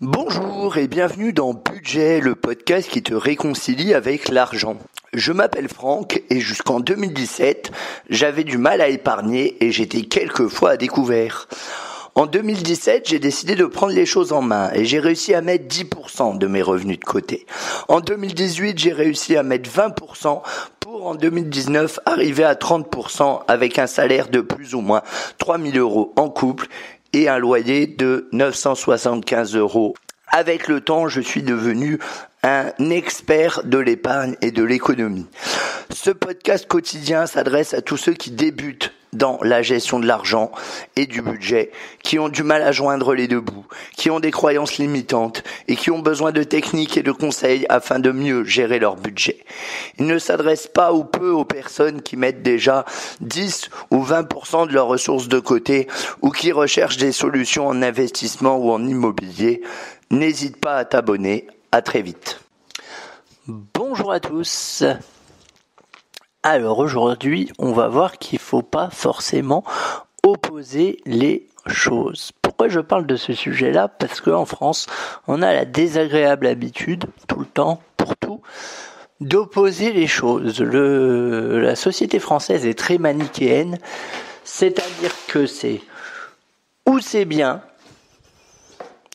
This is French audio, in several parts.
Bonjour et bienvenue dans Budget, le podcast qui te réconcilie avec l'argent. Je m'appelle Franck et jusqu'en 2017, j'avais du mal à épargner et j'étais quelquefois à découvert. En 2017, j'ai décidé de prendre les choses en main et j'ai réussi à mettre 10% de mes revenus de côté. En 2018, j'ai réussi à mettre 20% pour en 2019 arriver à 30% avec un salaire de plus ou moins 3 000 € en couple et un loyer de 975 €. Avec le temps, je suis devenu un expert de l'épargne et de l'économie. Ce podcast quotidien s'adresse à tous ceux qui débutent dans la gestion de l'argent et du budget, qui ont du mal à joindre les deux bouts, qui ont des croyances limitantes et qui ont besoin de techniques et de conseils afin de mieux gérer leur budget. Il ne s'adresse pas ou peu aux personnes qui mettent déjà 10 ou 20% de leurs ressources de côté ou qui recherchent des solutions en investissement ou en immobilier. N'hésite pas à t'abonner. À très vite. Bonjour à tous. Alors aujourd'hui, on va voir qu'il ne faut pas forcément opposer les choses. Pourquoi je parle de ce sujet-là ? Parce qu'en France, on a la désagréable habitude, tout le temps, pour tout, d'opposer les choses. La société française est très manichéenne, c'est-à-dire que c'est ou c'est bien,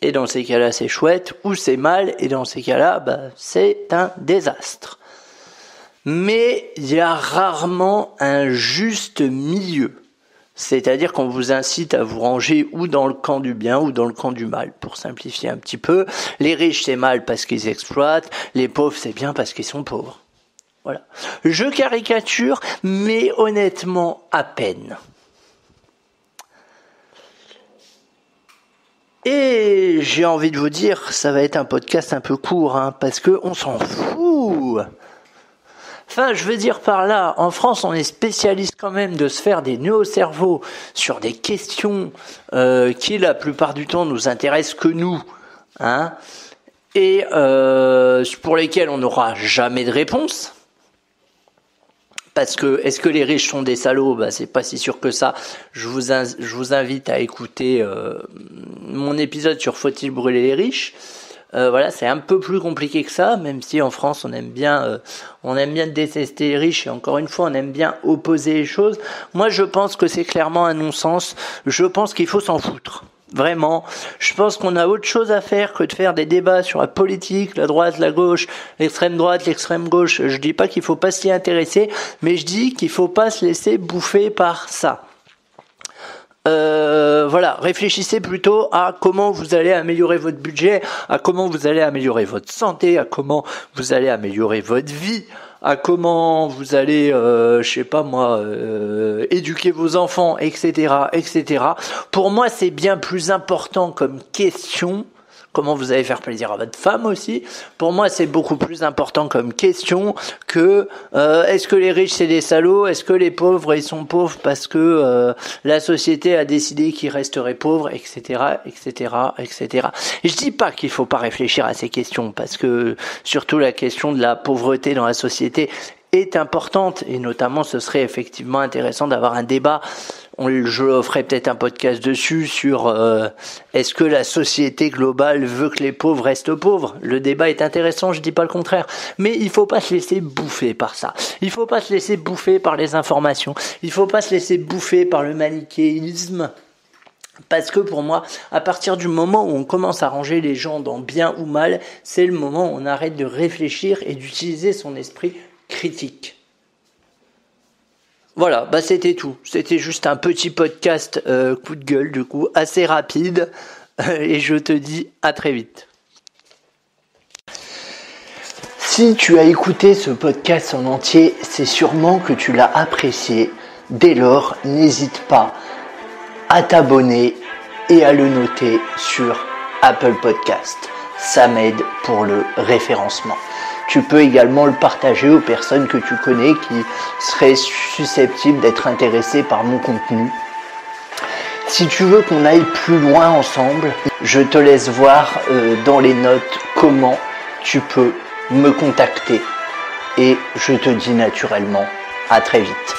et dans ces cas-là, c'est chouette, ou c'est mal, et dans ces cas-là, c'est un désastre. Mais il y a rarement un juste milieu. C'est-à-dire qu'on vous incite à vous ranger ou dans le camp du bien ou dans le camp du mal. Pour simplifier un petit peu, les riches c'est mal parce qu'ils exploitent, les pauvres c'est bien parce qu'ils sont pauvres. Voilà. Je caricature, mais honnêtement à peine. Et j'ai envie de vous dire, ça va être un podcast un peu court, parce que on s'en fout. Enfin, je veux dire par là, en France, on est spécialiste quand même de se faire des nœuds au cerveau sur des questions qui, la plupart du temps, nous intéressent que nous, et pour lesquelles on n'aura jamais de réponse. Parce que, est-ce que les riches sont des salauds ? C'est pas si sûr que ça. Je vous invite à écouter mon épisode sur faut-il brûler les riches. Voilà, c'est un peu plus compliqué que ça, même si en France on aime bien détester les riches et encore une fois on aime bien opposer les choses. Moi je pense que c'est clairement un non-sens. Je pense qu'il faut s'en foutre. Vraiment, je pense qu'on a autre chose à faire que de faire des débats sur la politique, la droite, la gauche, l'extrême droite, l'extrême gauche. Je dis pas qu'il faut pas s'y intéresser, mais je dis qu'il faut pas se laisser bouffer par ça. Voilà, réfléchissez plutôt à comment vous allez améliorer votre budget, à comment vous allez améliorer votre santé, à comment vous allez améliorer votre vie, à comment vous allez, éduquer vos enfants, etc., etc. Pour moi, c'est bien plus important comme question. Comment vous allez faire plaisir à votre femme aussi. Pour moi, c'est beaucoup plus important comme question que est-ce que les riches c'est des salauds ? Est-ce que les pauvres ils sont pauvres parce que la société a décidé qu'ils resteraient pauvres, etc., etc., etc. Et je dis pas qu'il faut pas réfléchir à ces questions parce que surtout la question de la pauvreté dans la société est importante et notamment ce serait effectivement intéressant d'avoir un débat. Je ferai peut-être un podcast dessus sur est-ce que la société globale veut que les pauvres restent pauvres. Le débat est intéressant, je dis pas le contraire. Mais il faut pas se laisser bouffer par ça. Il faut pas se laisser bouffer par les informations. Il faut pas se laisser bouffer par le manichéisme. Parce que pour moi, à partir du moment où on commence à ranger les gens dans bien ou mal, c'est le moment où on arrête de réfléchir et d'utiliser son esprit critique. Voilà, c'était tout. C'était juste un petit podcast coup de gueule, du coup, assez rapide. Et je te dis à très vite. Si tu as écouté ce podcast en entier, c'est sûrement que tu l'as apprécié. Dès lors, n'hésite pas à t'abonner et à le noter sur Apple Podcast. Ça m'aide pour le référencement. Tu peux également le partager aux personnes que tu connais qui seraient susceptibles d'être intéressées par mon contenu. Si tu veux qu'on aille plus loin ensemble, je te laisse voir dans les notes comment tu peux me contacter. Et je te dis naturellement à très vite.